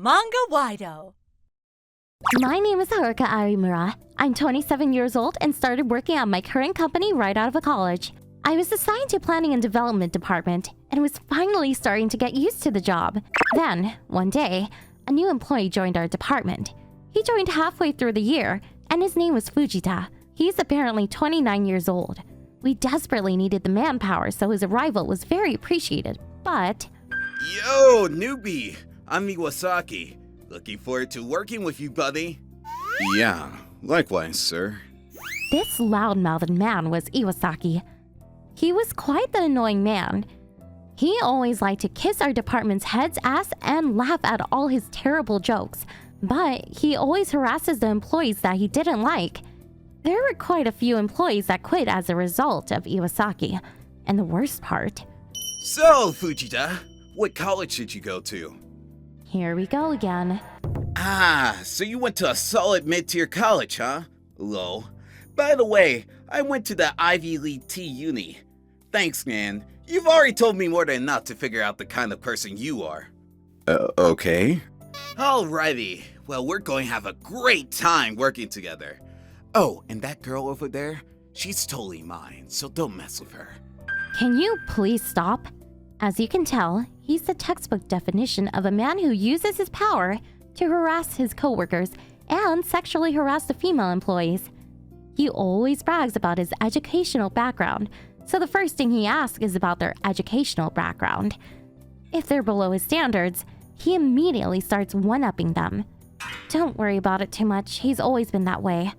Manga-Waido. My name is Haruka Arimura. I'm 27 years old and started working at my current company right out of college. I was assigned to Planning and Development Department and was finally starting to get used to the job. Then, one day, a new employee joined our department. He joined halfway through the year, and his name was Fujita. He's apparently 29 years old. We desperately needed the manpower, so his arrival was very appreciated. But... Yo, newbie! I'm Iwasaki. Looking forward to working with you, buddy. Yeah, likewise, sir. This loud-mouthed man was Iwasaki. He was quite the annoying man. He always liked to kiss our department's head's ass and laugh at all his terrible jokes, but he always harasses the employees that he didn't like. There were quite a few employees that quit as a result of Iwasaki, and the worst part... So, Fujita, what college did you go to? Here we go again. Ah, so you went to a solid mid-tier college, huh? Lol. By the way, I went to the Ivy League T-Uni. Thanks, man. You've already told me more than enough to figure out the kind of person you are. Okay. Alrighty. Well, we're going to have a great time working together. Oh, and that girl over there, she's totally mine, so don't mess with her. Can you please stop? As you can tell, he's the textbook definition of a man who uses his power to harass his coworkers and sexually harass the female employees. He always brags about his educational background, so the first thing he asks is about their educational background. If they're below his standards, he immediately starts one-upping them. Don't worry about it too much, he's always been that way.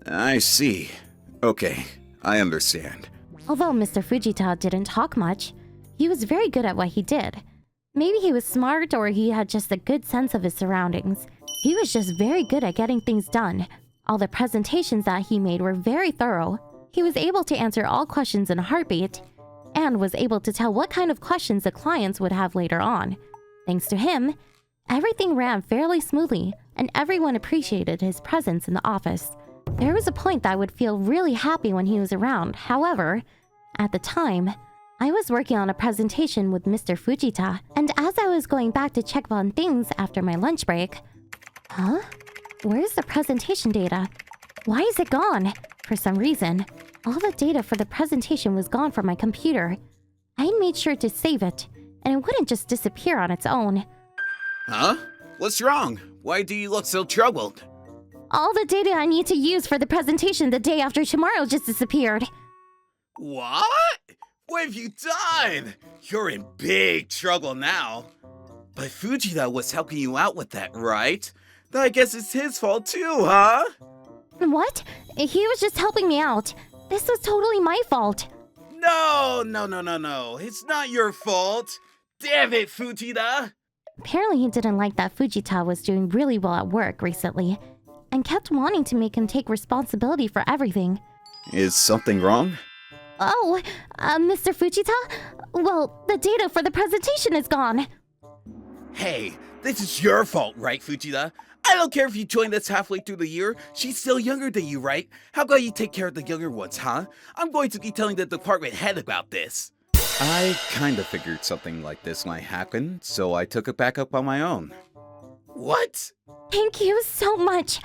I see. Okay, I understand. Although Mr. Fujita didn't talk much, he was very good at what he did. Maybe he was smart or he had just a good sense of his surroundings. He was just very good at getting things done. All the presentations that he made were very thorough. He was able to answer all questions in a heartbeat, and was able to tell what kind of questions the clients would have later on. Thanks to him, everything ran fairly smoothly, and everyone appreciated his presence in the office. There was a point that I would feel really happy when he was around. However, at the time, I was working on a presentation with Mr. Fujita, and as I was going back to check on things after my lunch break... Huh? Where's the presentation data? Why is it gone? For some reason, all the data for the presentation was gone from my computer. I made sure to save it, and it wouldn't just disappear on its own. Huh? What's wrong? Why do you look so troubled? All the data I need to use for the presentation the day after tomorrow just disappeared. What? What have you done? You're in big trouble now. But Fujita was helping you out with that, right? Then I guess it's his fault too, huh? What? He was just helping me out. This was totally my fault. No. It's not your fault. Damn it, Fujita. Apparently he didn't like that Fujita was doing really well at work recently, and kept wanting to make him take responsibility for everything. Is something wrong? Oh, Mr. Fujita? Well, the data for the presentation is gone. Hey, this is your fault, right, Fujita? I don't care if you joined us halfway through the year. She's still younger than you, right? How about you take care of the younger ones, huh? I'm going to be telling the department head about this. I kinda figured something like this might happen, so I took it back up on my own. What? Thank you so much.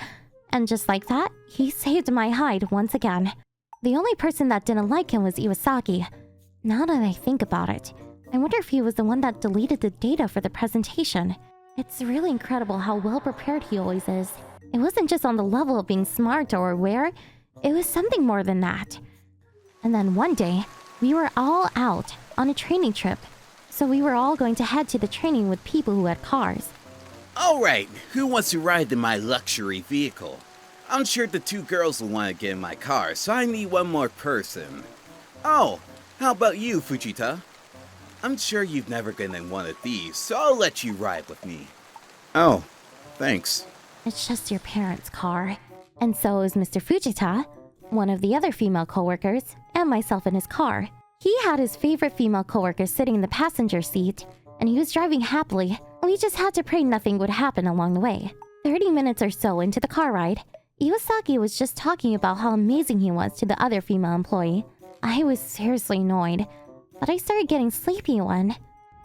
And just like that, he saved my hide once again. The only person that didn't like him was Iwasaki. Now that I think about it, I wonder if he was the one that deleted the data for the presentation. It's really incredible how well prepared he always is. It wasn't just on the level of being smart or aware, it was something more than that. And then one day, we were all out on a training trip. So we were all going to head to the training with people who had cars. Alright, who wants to ride in my luxury vehicle? I'm sure the two girls will want to get in my car, so I need one more person. Oh, how about you, Fujita? I'm sure you've never been in one of these, so I'll let you ride with me. Oh, thanks. It's just your parents' car. And so is Mr. Fujita, one of the other female coworkers, and myself in his car. He had his favorite female coworker sitting in the passenger seat, and he was driving happily. We just had to pray nothing would happen along the way. 30 minutes or so into the car ride, Iwasaki was just talking about how amazing he was to the other female employee. I was seriously annoyed, but I started getting sleepy when...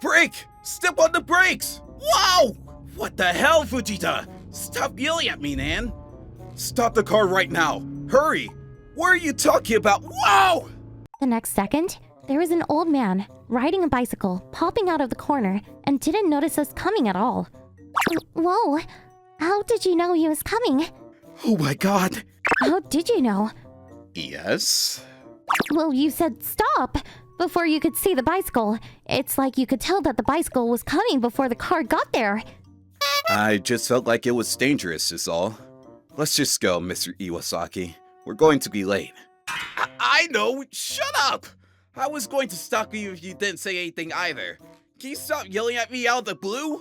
Brake! Step on the brakes! Wow! What the hell, Fujita? Stop yelling at me, man. Stop the car right now. Hurry. What are you talking about? Whoa! The next second, there was an old man riding a bicycle popping out of the corner and didn't notice us coming at all. Whoa, how did you know he was coming? Oh my god. How did you know? Yes? Well, you said stop before you could see the bicycle. It's like you could tell that the bicycle was coming before the car got there. I just felt like it was dangerous is all. Let's just go, Mr. Iwasaki. We're going to be late. I know. Shut up. I was going to stop you if you didn't say anything either. Can you stop yelling at me out of the blue?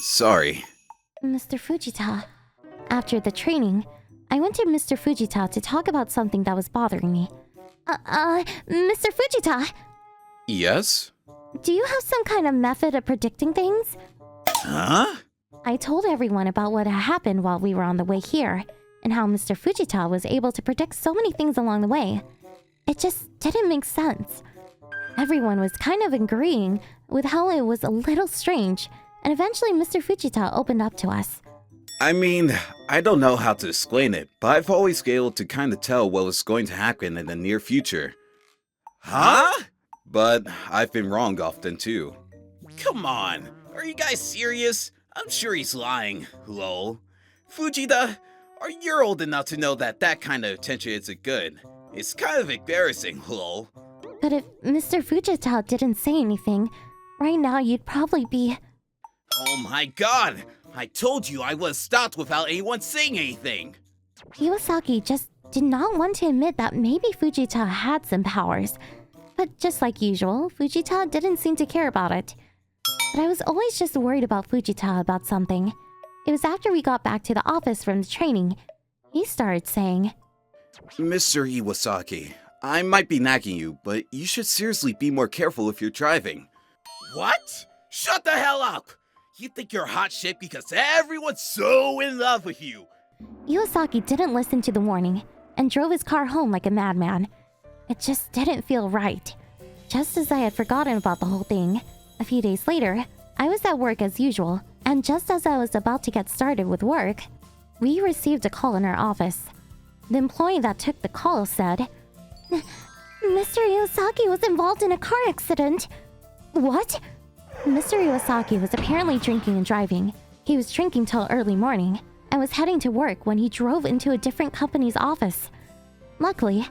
Sorry. Mr. Fujita. After the training, I went to Mr. Fujita to talk about something that was bothering me. Mr. Fujita, Yes? do you have some kind of method of predicting things? Huh? I told everyone about what had happened while we were on the way here, and how Mr. Fujita was able to predict so many things along the way. It just didn't make sense. Everyone was kind of agreeing with how it was a little strange, and eventually Mr. Fujita opened up to us. I mean, I don't know how to explain it, but I've always been able to kind of tell what was going to happen in the near future. Huh? But I've been wrong often too. Come on. Are you guys serious? I'm sure he's lying. Lol. Fujita, you're old enough to know that that kind of attention isn't good. It's kind of embarrassing, lol. But if Mr. Fujita didn't say anything, right now you'd probably be... Oh my god! I told you I was stopped without anyone saying anything! Iwasaki just did not want to admit that maybe Fujita had some powers. But just like usual, Fujita didn't seem to care about it. But I was always just worried about Fujita about something. It was after we got back to the office from the training. He started saying, Mr. Iwasaki, I might be nagging you, but you should seriously be more careful if you're driving. What? Shut the hell up! You think you're hot shit because everyone's so in love with you! Iwasaki didn't listen to the warning and drove his car home like a madman. It just didn't feel right. Just as I had forgotten about the whole thing, a few days later, I was at work as usual, and just as I was about to get started with work, we received a call in our office. The employee that took the call said, Mr. Iwasaki was involved in a car accident. What? Mr. Iwasaki was apparently drinking and driving. He was drinking till early morning and was heading to work when he drove into a different company's office. Luckily,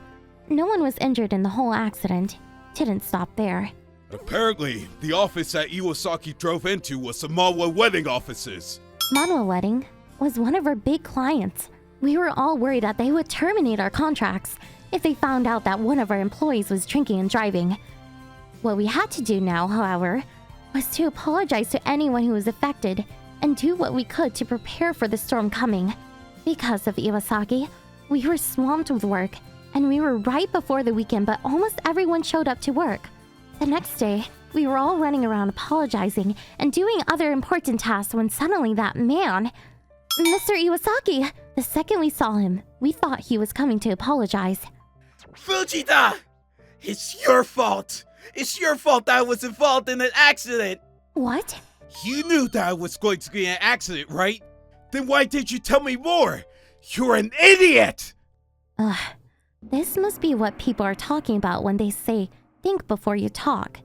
no one was injured in the whole accident. Didn't stop there. Apparently, the office that Iwasaki drove into was the Manwa wedding offices. Manwa Wedding was one of our big clients. We were all worried that they would terminate our contracts if they found out that one of our employees was drinking and driving. What we had to do now, however, was to apologize to anyone who was affected and do what we could to prepare for the storm coming. Because of Iwasaki, we were swamped with work, and we were right before the weekend, but almost everyone showed up to work. The next day, we were all running around apologizing and doing other important tasks when suddenly that man, Mr. Iwasaki, the second we saw him, we thought he was coming to apologize. Fujita! It's your fault! It's your fault that I was involved in an accident! What? You knew that it was going to be an accident, right? Then why didn't you tell me more? You're an idiot! Ugh. This must be what people are talking about when they say, think before you talk.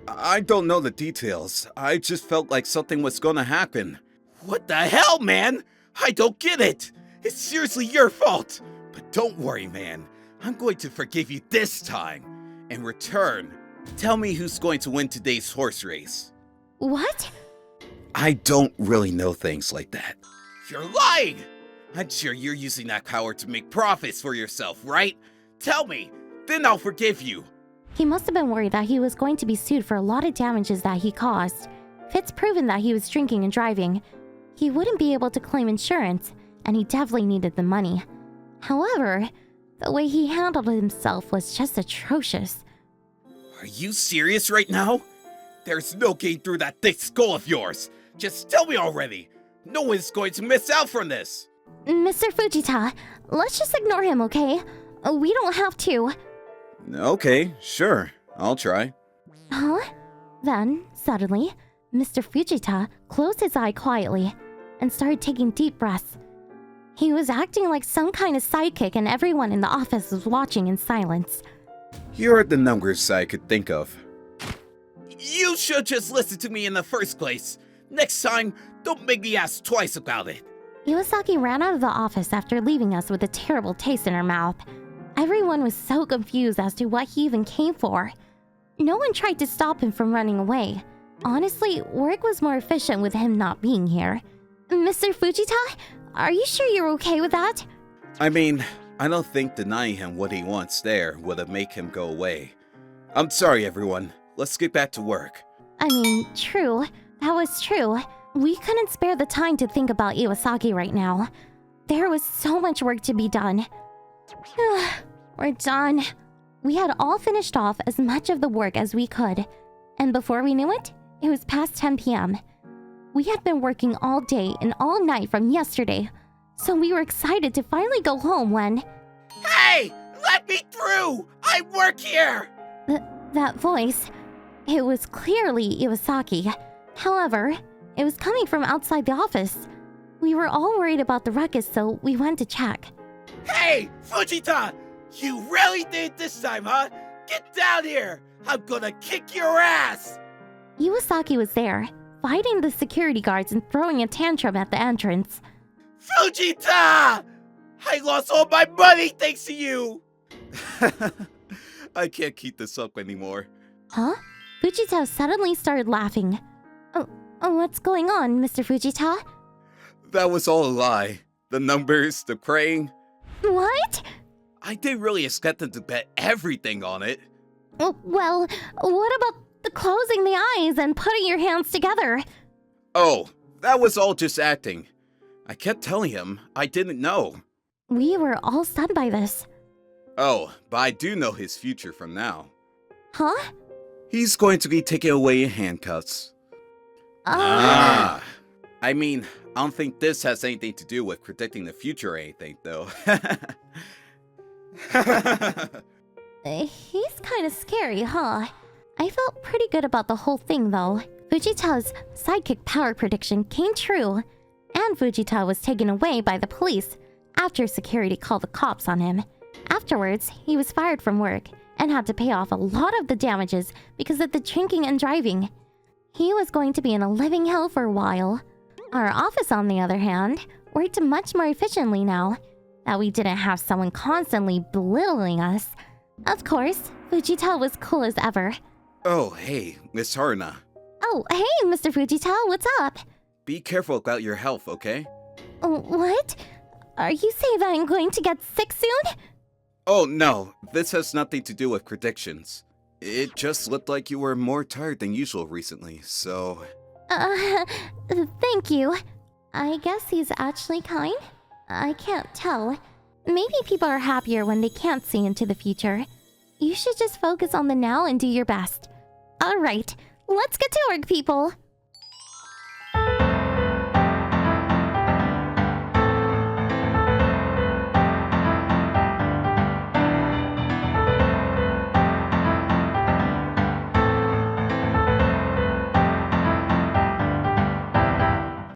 I don't know the details. I just felt like something was gonna happen. What the hell, man? I don't get it! It's seriously your fault! But don't worry, man. I'm going to forgive you this time. In return, tell me who's going to win today's horse race. What? I don't really know things like that. You're lying! I'm sure you're using that power to make profits for yourself, right? Tell me, then I'll forgive you. He must have been worried that he was going to be sued for a lot of damages that he caused. If it's proven that he was drinking and driving, he wouldn't be able to claim insurance, and he definitely needed the money. However, the way he handled himself was just atrocious. Are you serious right now? There's no getting through that thick skull of yours. Just tell me already. No one's going to miss out from this. Mr. Fujita, let's just ignore him, okay? We don't have to. Okay, sure. I'll try. Huh? Then, suddenly, Mr. Fujita closed his eye quietly and started taking deep breaths. He was acting like some kind of sidekick and everyone in the office was watching in silence. Here are the numbers I could think of. You should just listen to me in the first place. Next time, don't make me ask twice about it. Iwasaki ran out of the office after leaving us with a terrible taste in her mouth. Everyone was so confused as to what he even came for. No one tried to stop him from running away. Honestly, work was more efficient with him not being here. Mr. Fujita, are you sure you're okay with that? I mean, I don't think denying him what he wants there would have made him go away. I'm sorry, everyone. Let's get back to work. I mean, true. That was true. We couldn't spare the time to think about Iwasaki right now. There was so much work to be done. We're done. We had all finished off as much of the work as we could. And before we knew it, it was past 10 p.m. We had been working all day and all night from yesterday, so we were excited to finally go home when... Hey! Let me through! I work here! That voice, it was clearly Iwasaki. However, it was coming from outside the office. We were all worried about the ruckus, so we went to check. Hey! Fujita! You really did it this time, huh? Get down here! I'm gonna kick your ass! Iwasaki was there, fighting the security guards and throwing a tantrum at the entrance. Fujita! I lost all my money thanks to you! I can't keep this up anymore. Huh? Fujita suddenly started laughing. Oh, what's going on, Mr. Fujita? That was all a lie. The numbers, the praying. What? I didn't really expect them to bet everything on it. Well, what about the closing the eyes and putting your hands together? Oh, that was all just acting. I kept telling him I didn't know. We were all stunned by this. Oh, but I do know his future from now. Huh? He's going to be taken away in handcuffs. Ah. I mean, I don't think this has anything to do with predicting the future or anything, though. He's kind of scary, huh? I felt pretty good about the whole thing, though. Fujita's sidekick power prediction came true, and Fujita was taken away by the police after security called the cops on him. Afterwards, he was fired from work and had to pay off a lot of the damages because of the drinking and driving. He was going to be in a living hell for a while. Our office, on the other hand, worked much more efficiently now that we didn't have someone constantly belittling us. Of course, Fujita was cool as ever. Oh, hey, Miss Haruna. Oh, hey, Mr. Fujita, what's up? Be careful about your health, okay? What? Are you saying that I'm going to get sick soon? Oh, no, this has nothing to do with predictions. It just looked like you were more tired than usual recently, so... Thank you. I guess he's actually kind? I can't tell. Maybe people are happier when they can't see into the future. You should just focus on the now and do your best. Alright, let's get to work, people!